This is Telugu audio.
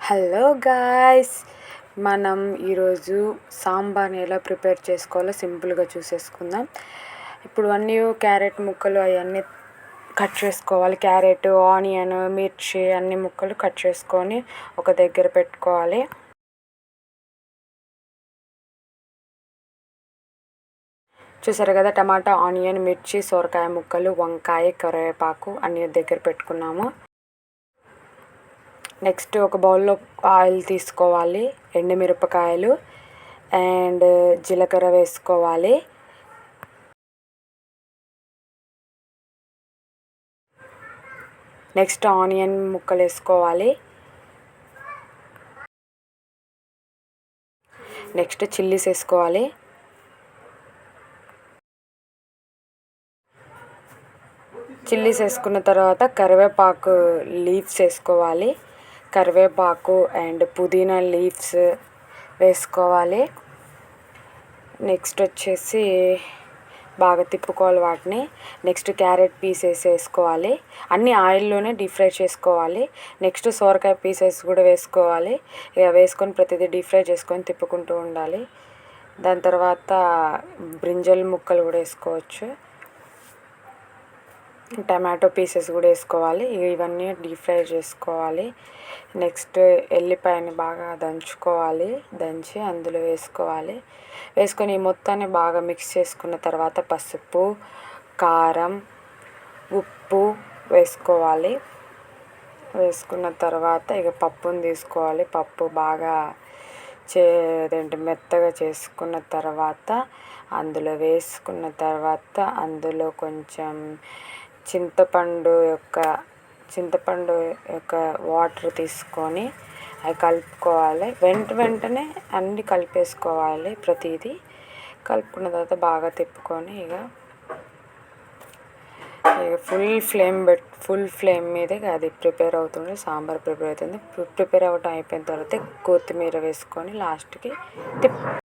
హలో గాయ్స్, మనం ఈరోజు సాంబార్ని ఎలా ప్రిపేర్ చేసుకోవాలో సింపుల్గా చూసేసుకుందాం. ఇప్పుడు అన్నీ క్యారెట్ ముక్కలు అవన్నీ కట్ చేసుకోవాలి. క్యారెట్, ఆనియన్, మిర్చి అన్ని ముక్కలు కట్ చేసుకొని ఒక దగ్గర పెట్టుకోవాలి. చూసారు కదా, టమాటా, ఆనియన్, మిర్చి, సొరకాయ ముక్కలు, వంకాయ, కరివేపాకు అన్ని దగ్గర పెట్టుకున్నాము. నెక్స్ట్ ఒక బౌల్లో ఆయిల్ తీసుకోవాలి, ఎండుమిరపకాయలు అండ్ జీలకర్ర వేసుకోవాలి. నెక్స్ట్ ఆనియన్ ముక్కలు వేసుకోవాలి. నెక్స్ట్ చిల్లీస్ వేసుకోవాలి. చిల్లీస్ వేసుకున్న తర్వాత కరివేపాకు లీవ్స్ వేసుకోవాలి. కరివేపాకు అండ్ పుదీనా లీవ్స్ వేసుకోవాలి. నెక్స్ట్ వచ్చేసి బాగా తిప్పుకోవాలి వాటిని. నెక్స్ట్ క్యారెట్ పీసెస్ వేసుకోవాలి. అన్నీ ఆయిల్లోనే డీప్ ఫ్రై చేసుకోవాలి. నెక్స్ట్ సొరకాయ పీసెస్ కూడా వేసుకోవాలి. ఇక వేసుకొని ప్రతిదీ డీప్ ఫ్రై చేసుకొని తిప్పుకుంటూ ఉండాలి. దాని తర్వాత బ్రింజల్ ముక్కలు కూడా వేసుకోవచ్చు. టమాటో పీసెస్ కూడా వేసుకోవాలి. ఇవన్నీ డీప్ ఫ్రై చేసుకోవాలి. నెక్స్ట్ ఎల్లిపాయని బాగా దంచి అందులో వేసుకోవాలి. వేసుకొని మొత్తాన్ని బాగా మిక్స్ చేసుకున్న తర్వాత పసుపు, కారం, ఉప్పు వేసుకోవాలి. వేసుకున్న తర్వాత ఇక పప్పుని తీసుకోవాలి. పప్పు బాగా మెత్తగా చేసుకున్న తర్వాత అందులో వేసుకున్న తర్వాత అందులో కొంచెం చింతపండు యొక్క వాటర్ తీసుకొని అవి కలుపుకోవాలి. వెంటనే అన్నీ కలిపేసుకోవాలి. ప్రతిదీ కలుపుకున్న తర్వాత బాగా తిప్పుకొని ఇక ఫుల్ ఫ్లేమ్ మీద అది ప్రిపేర్ అవుతుంది. సాంబార్ ప్రిపేర్ అవుతుంది. ప్రిపేర్ అవ్వటం అయిపోయిన తర్వాత కొత్తిమీర వేసుకొని లాస్ట్కి